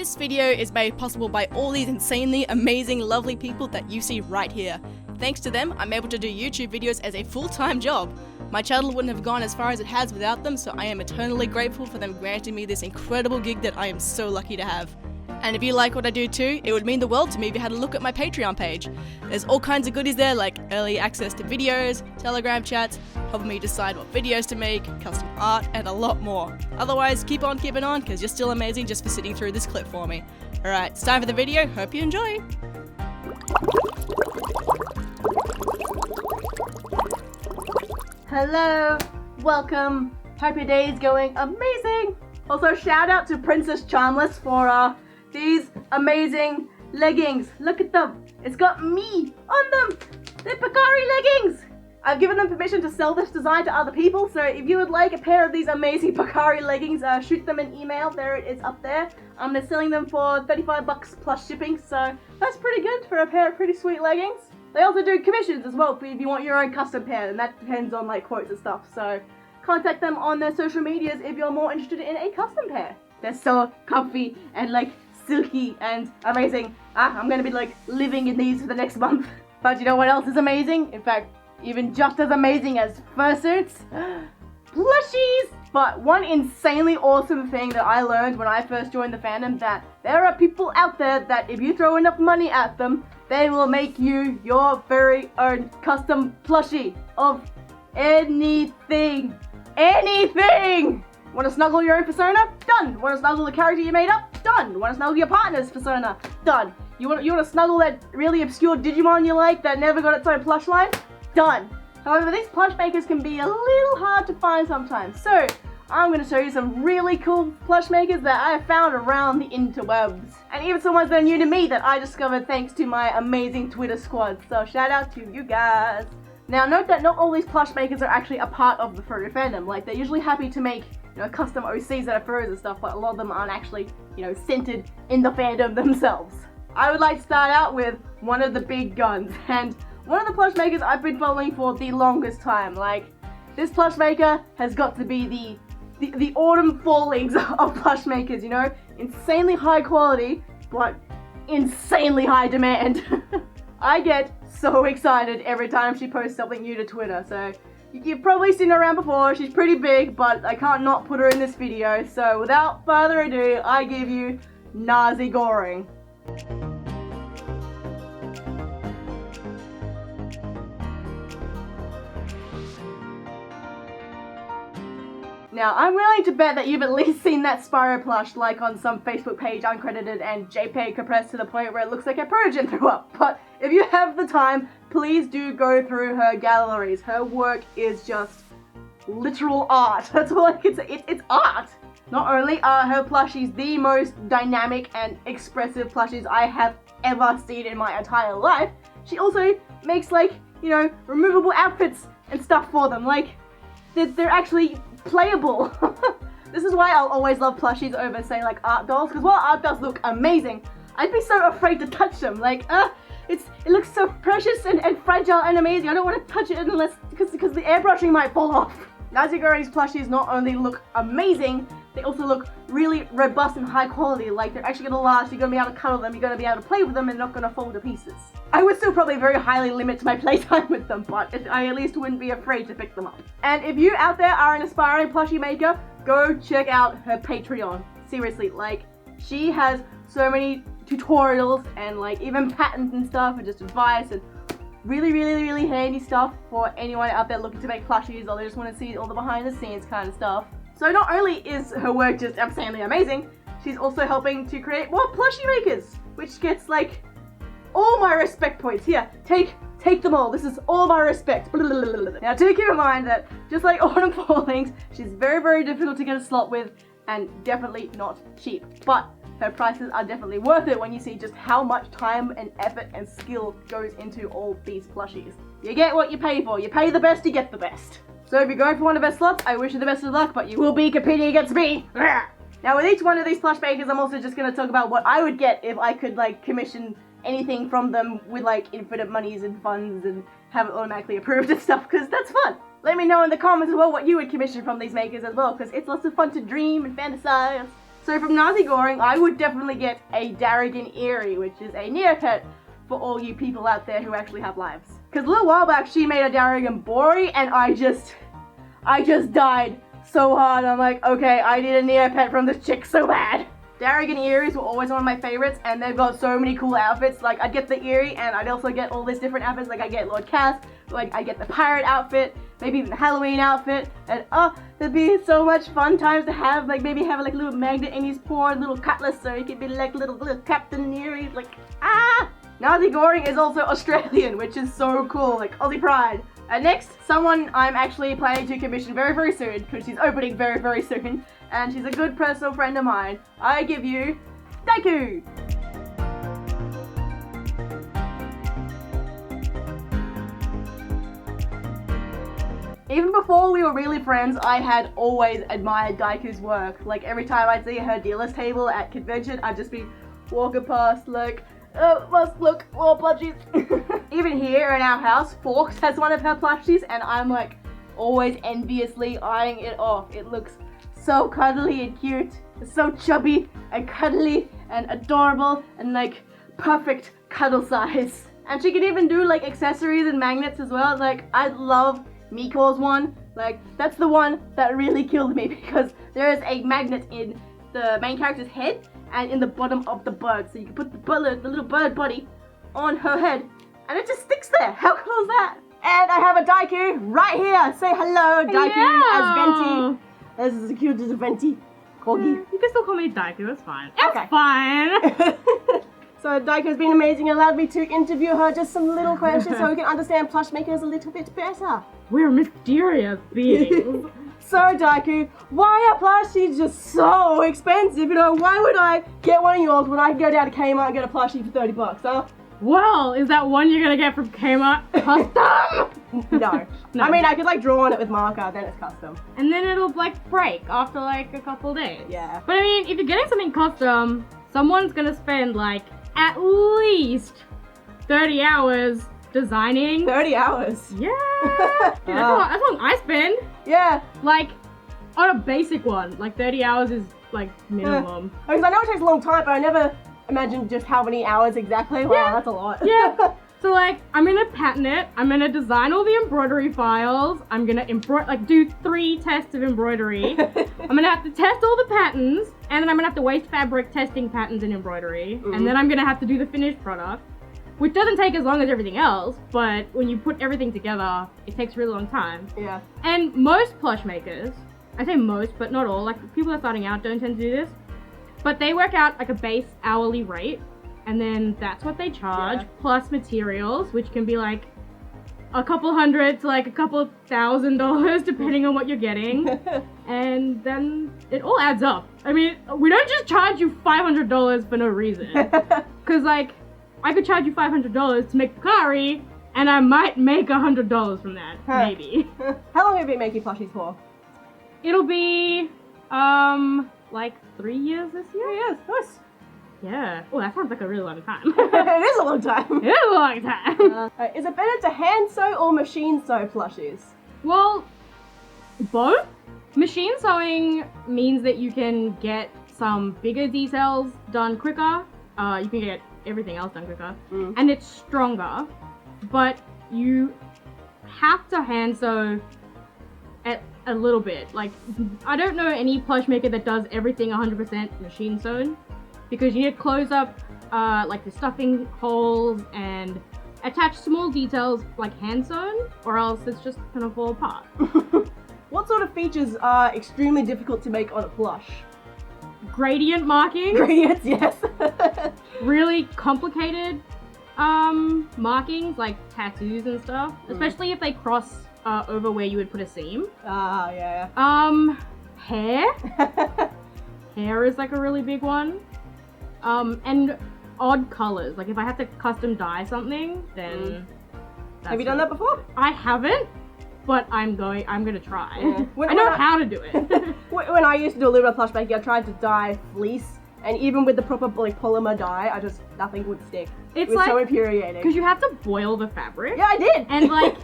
This video is made possible by all these insanely amazing, lovely people that you see right here. Thanks to them, I'm able to do YouTube videos as a full-time job. My channel wouldn't have gone as far as it has without them, so I am eternally grateful for them granting me this incredible gig that I am so lucky to have. And if you like what I do too, it would mean the world to me if you had a look at my Patreon page. There's all kinds of goodies there, like early access to videos, Telegram chats, helping me decide what videos to make, custom art, and a lot more. Otherwise, keep on keeping on, because you're still amazing just for sitting through this clip for me. Alright, it's time for the video, hope you enjoy! Hello, welcome, hope your day is going amazing! Also, shout out to Princess Charmless for these amazing leggings. Look at them. It's got me on them. They're Pocari leggings. I've given them permission to sell this design to other people, so if you would like a pair of these amazing Pocari leggings, shoot them an email. There it is up there. They're selling them for 35 bucks plus shipping, so that's pretty good for a pair of pretty sweet leggings. They also do commissions as well if you want your own custom pair, and that depends on like quotes and stuff, so contact them on their social medias if you're more interested in a custom pair. They're so comfy and like silky and amazing. I'm gonna be like living in these for the next month. But you know what else is amazing? In fact, even just as amazing as fursuits? Plushies! But one insanely awesome thing that I learned when I first joined the fandom, that there are people out there that if you throw enough money at them, they will make you your very own custom plushie of anything. Anything! Want to snuggle your own persona? Done! Want to snuggle the character you made up? Done! Want to snuggle your partner's persona? Done! You want to snuggle that really obscure Digimon you like that never got its own plush line? Done! However, these plush makers can be a little hard to find sometimes, so I'm going to show you some really cool plush makers that I have found around the interwebs. And even some ones that are new to me that I discovered thanks to my amazing Twitter squad, so shout out to you guys! Now note that not all these plush makers are actually a part of the furry fandom. Like, they're usually happy to make, you know, custom OCs that are furries and stuff, but a lot of them aren't actually, you know, centered in the fandom themselves. I would like to start out with one of the big guns, and one of the plush makers I've been following for the longest time. Like, this plush maker has got to be the autumn fallings of plush makers, you know? Insanely high quality, but insanely high demand. I get so excited every time she posts something new to Twitter, so you've probably seen her around before. She's pretty big, but I can't not put her in this video, so without further ado, I give you NAZEGORENG. Now, I'm willing to bet that you've at least seen that Spyro plush, like on some Facebook page uncredited and JPEG compressed to the point where it looks like a Protogen threw up. But if you have the time, please do go through her galleries. Her work is just literal art. That's all I can say. It's art! Not only are her plushies the most dynamic and expressive plushies I have ever seen in my entire life, she also makes, like, you know, removable outfits and stuff for them. Like, they're actually playable. This is why I'll always love plushies over, say, like art dolls, because while art dolls look amazing, I'd be so afraid to touch them. Like, it looks so precious and fragile and amazing. I don't want to touch it unless, because the airbrushing might fall off. NAZEGORENG's plushies not only look amazing, they also look really robust and high quality. Like, they're actually going to last, you're going to be able to cuddle them, you're going to be able to play with them, and they're not going to fall to pieces. I would still probably very highly limit my playtime with them, but I at least wouldn't be afraid to pick them up. And if you out there are an aspiring plushie maker, go check out her Patreon. Seriously, like, she has so many tutorials and like even patterns and stuff and just advice and really handy stuff for anyone out there looking to make plushies, or they just want to see all the behind the scenes kind of stuff. So not only is her work just insanely amazing, she's also helping to create more plushie makers, which gets like all my respect points. Here, take them all. This is all my respect. Now do keep in mind that just like Autumn Fallings, she's very difficult to get a slot with and definitely not cheap. But her prices are definitely worth it when you see just how much time and effort and skill goes into all these plushies. You get what you pay for. You pay the best, you get the best. So if you're going for one of her slots, I wish you the best of luck, but you will be competing against me. Now with each one of these plush makers, I'm also just going to talk about what I would get if I could like commission anything from them with like infinite monies and funds and have it automatically approved and stuff, because that's fun. Let me know in the comments as well what you would commission from these makers as well, because it's lots of fun to dream and fantasize. So from NAZEGORENG, I would definitely get a DAIKU, which is a Neopet for all you people out there who actually have lives. Because a little while back, she made a DAIKU, and I just died so hard. I'm like, okay, I need a Neopet from this chick so bad. DAIKU were always one of my favorites, and they've got so many cool outfits. Like, I'd get the Eerie, and I'd also get all these different outfits. Like, I get Lord Cass, like, I get the pirate outfit, maybe even the Halloween outfit, and oh, there'd be so much fun times to have, like, maybe have like a little magnet in his paw, little cutlass, so he could be like little Captain Eerie, like, ah! NAZEGORENG is also Australian, which is so cool, like Aussie pride. Next, someone I'm actually planning to commission very, very soon, because she's opening very, very soon, and she's a good personal friend of mine. I give you DAIKU! Even before we were really friends, I had always admired DAIKU's work. Like, every time I'd see her dealer's table at convention, I'd just be walking past like, oh, must look, more plushies. Even here in our house, Forks has one of her plushies, and I'm like always enviously eyeing it off. It looks so cuddly and cute. It's so chubby and cuddly and adorable and like perfect cuddle size. And she can even do like accessories and magnets as well. Like, I love Miko's one. Like, that's the one that really killed me because there is a magnet in the main character's head and in the bottom of the bird. So you can put the little bird body on her head and it just sticks there. How cool is that? And I have a DAIKU right here. Say hello, DAIKU, as Venti. This is as cute as a Venti. Corgi. You can still call me DAIKU, that's fine. Okay. It's fine. So DAIKU's been amazing and allowed me to interview her just some little questions so we can understand plush makers a little bit better. We're mysterious beings. So DAIKU, why are plushies just so expensive? You know, why would I get one of yours when I can go down to Kmart and get a plushie for $30, huh? Well, is that one you're gonna get from Kmart custom? No. I mean, I could like draw on it with marker, then it's custom. And then it'll like break after like a couple days. Yeah. But I mean, if you're getting something custom, someone's gonna spend like at least 30 hours designing. 30 hours? Yeah. Dude, that's what I spend. Yeah. Like, on a basic one, like 30 hours is like minimum. Because I know it takes a long time, but I never imagined just how many hours exactly. Wow, Yeah. that's a lot. Yeah. So like, I'm gonna pattern it. I'm gonna design all the embroidery files. I'm gonna do 3 tests of embroidery. I'm gonna have to test all the patterns, and then I'm gonna have to waste fabric testing patterns in embroidery, and then I'm gonna have to do the finished product, which doesn't take as long as everything else, but when you put everything together, it takes a really long time. Yeah. And most plush makers, I say most, but not all, like people that are starting out don't tend to do this, but they work out like a base hourly rate, and then that's what they charge, plus materials, which can be like a couple hundred to like a couple $1,000 depending on what you're getting. And then it all adds up. I mean, we don't just charge you $500 for no reason. Cause like, I could charge you $500 to make Pocari, and I might make $100 from that, maybe. How long have you been making plushies for? It'll be, like 3 years this year? 3 years, nice. Yeah. Oh, that sounds like a really long time. It is a long time. It is a long time. Is it better to hand sew or machine sew plushies? Well, both. Machine sewing means that you can get some bigger details done quicker. You can get everything else done quicker. And it's stronger. But you have to hand sew at a little bit. Like, I don't know any plush maker that does everything 100% machine sewn. Because you need to close up like the stuffing holes and attach small details like hand sewn, or else it's just gonna fall apart. What sort of features are extremely difficult to make on a plush? Gradient marking. Gradients, yes. Really complicated markings like tattoos and stuff, especially if they cross over where you would put a seam. Yeah. Hair. Hair is like a really big one. And odd colors. Like if I have to custom dye something, then Have you done that before? I haven't, but I'm gonna try. Yeah. I know how to do it. When I used to do a little bit of plush making, I tried to dye fleece, and even with the proper like polymer dye, nothing would stick. It was like, so infuriating. Because you have to boil the fabric. Yeah, I did. And like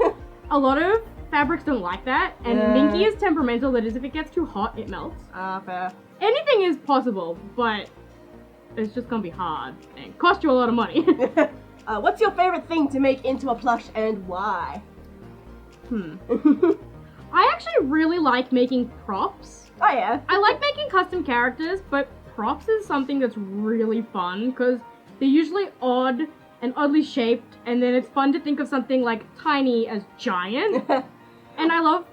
a lot of fabrics don't like that, and Niki is temperamental. That is, if it gets too hot, it melts. Fair. anything is possible, but it's just gonna be hard and cost you a lot of money. What's your favorite thing to make into a plush and why? I actually really like making props. Oh yeah. I like making custom characters, but props is something that's really fun because they're usually odd and oddly shaped, and then it's fun to think of something like tiny as giant. And I love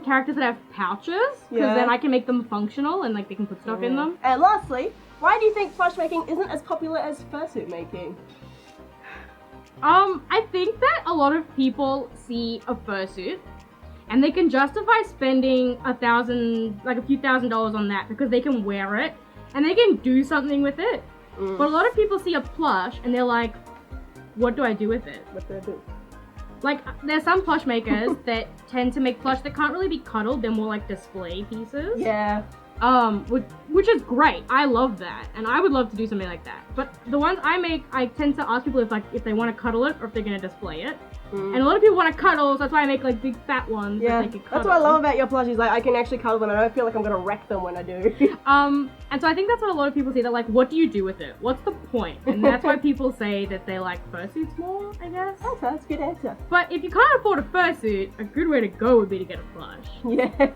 characters that have pouches, because then I can make them functional and like they can put stuff in them. And lastly, why do you think plush making isn't as popular as fursuit making? I think that a lot of people see a fursuit and they can justify spending a few $1,000s on that because they can wear it and they can do something with it. But a lot of people see a plush and they're like, what do I do with it? What do I do? Like, there's some plush makers that tend to make plush that can't really be cuddled, they're more like display pieces. Yeah. Which is great. I love that, and I would love to do something like that. But the ones I make, I tend to ask people if they want to cuddle it or if they're gonna display it. And a lot of people want to cuddle, so that's why I make like big fat ones that they can cuddle. That's what I love about your plushies. Like I can actually cuddle them, and I don't feel like I'm gonna wreck them when I do. And so I think that's what a lot of people say. They're like, "What do you do with it? What's the point?" And that's why people say that they like fursuits more, I guess. Okay, that's a good answer. But if you can't afford a fursuit, a good way to go would be to get a plush. Yeah.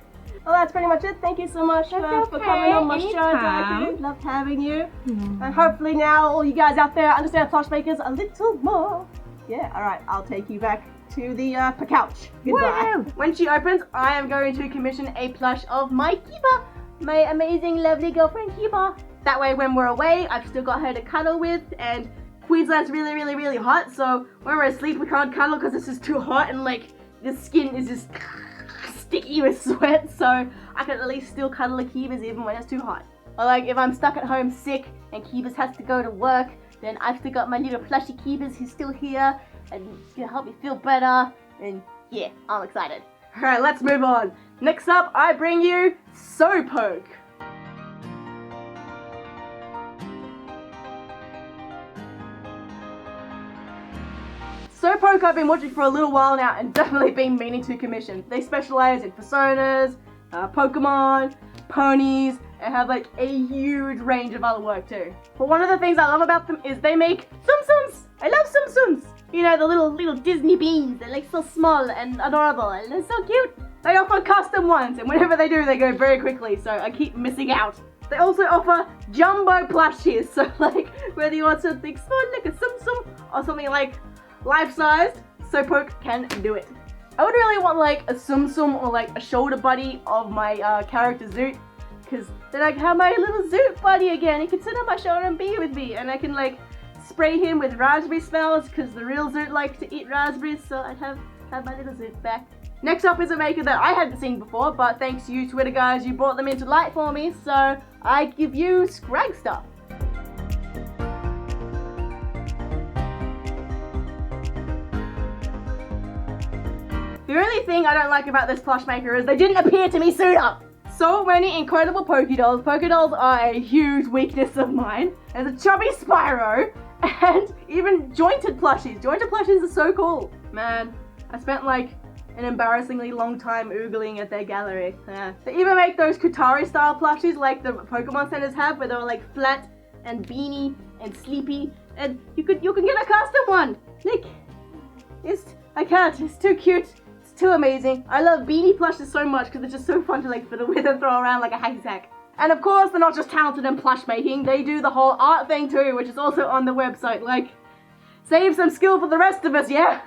Well, that's pretty much it. Thank you so much for coming on my show, DAIKU. Loved having you. And hopefully now all you guys out there understand plush makers a little more. Yeah, alright, I'll take you back to the couch. Goodbye. Woo! When she opens, I am going to commission a plush of my Kiba, my amazing, lovely girlfriend Kiba. That way when we're away, I've still got her to cuddle with, and Queensland's really, really, really hot, so when we're asleep we can't cuddle because it's just too hot and like the skin is just sticky with sweat, so I can at least still cuddle a Kibas even when it's too hot. Or like if I'm stuck at home sick and Kibas has to go to work, then I've still got my little plushie Kibas who's still here and can help me feel better, and yeah, I'm excited. Alright, let's move on. Next up, I bring you Sopoke. Sopoke I've been watching for a little while now and definitely been meaning to commission. They specialize in personas, Pokemon, ponies, and have like a huge range of other work too. But one of the things I love about them is they make Tsum-Tsums! I love Tsum-Tsums! You know, the little Disney beans, they're like so small and adorable and they're so cute. They offer custom ones and whenever they do they go very quickly, so I keep missing out. They also offer jumbo plushies, so like whether you want something small like a Tsum-Tsum or something like life-sized, Sopoke can do it. I would really want like a Tsum-Tsum or like a shoulder buddy of my character Zoot, because then I can have my little Zoot buddy again. He can sit on my shoulder and be with me, and I can like spray him with raspberry smells because the real Zoot likes to eat raspberries, so I'd have my little Zoot back. Next up is a maker that I hadn't seen before, but thanks to you Twitter guys, you brought them into light for me, so I give you Scrag Stuff. The only thing I don't like about this plush maker is they didn't appear to me sooner. So many incredible Pokedolls. Pokedolls are a huge weakness of mine. There's a chubby Spyro and even jointed plushies. Jointed plushies are so cool. Man, I spent like an embarrassingly long time oogling at their gallery. They even make those Qatari style plushies like the Pokemon centers have, where they're like flat and beanie and sleepy, and you can get a custom one. Like, I can't, it's too cute. Too amazing. I love beanie plushes so much because it's just so fun to like fiddle with and throw around like a hacky sack. And of course, they're not just talented in plush making, they do the whole art thing too, which is also on the website. Like, save some skill for the rest of us, yeah?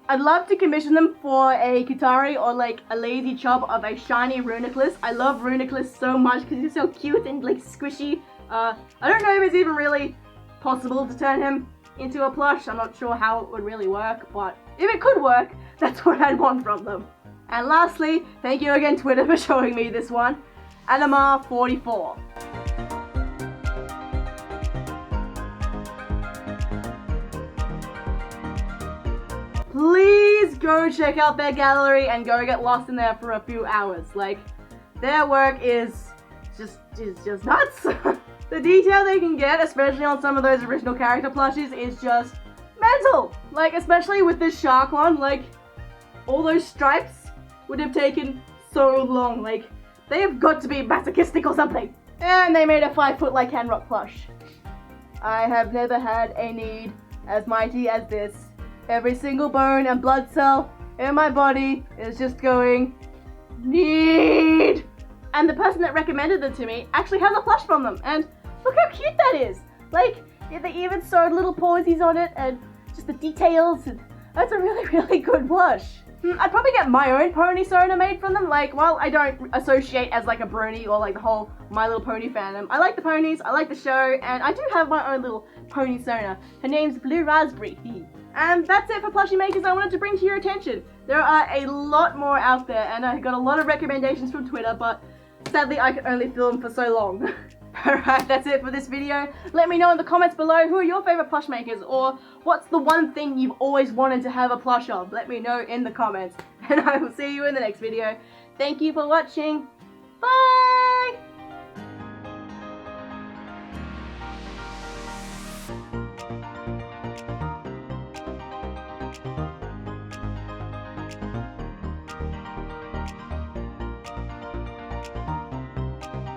I'd love to commission them for a Qatari or like a lazy chub of a shiny Runiclus. I love Runiclus so much because he's so cute and like squishy. I don't know if it's even really possible to turn him into a plush. I'm not sure how it would really work, but if it could work, that's what I'd want from them. And lastly, thank you again Twitter for showing me this one, Anima44. Please go check out their gallery and go get lost in there for a few hours. Like, their work is just nuts. The detail they can get, especially on some of those original character plushies, is just mental. Like, especially with this shark one, like, all those stripes would have taken so long. Like, they have got to be masochistic or something. And they made a 5-foot Lycan Rock plush. I have never had a need as mighty as this. Every single bone and blood cell in my body is just going, need. And the person that recommended them to me actually has a plush from them. And look how cute that is. Like, they even sewed little posies on it and just the details. And that's a really, really good plush. I'd probably get my own pony Sona made from them. Like, while I don't associate as like a brony or like the whole My Little Pony fandom, I like the ponies, I like the show, and I do have my own little pony Sona. Her name's Blue Raspberry. And that's it for plushie makers I wanted to bring to your attention. There are a lot more out there, and I got a lot of recommendations from Twitter, but sadly I could only film for so long. Alright, that's it for this video. Let me know in the comments below who are your favourite plush makers, or what's the one thing you've always wanted to have a plush of. Let me know in the comments, and I will see you in the next video. Thank you for watching. Bye!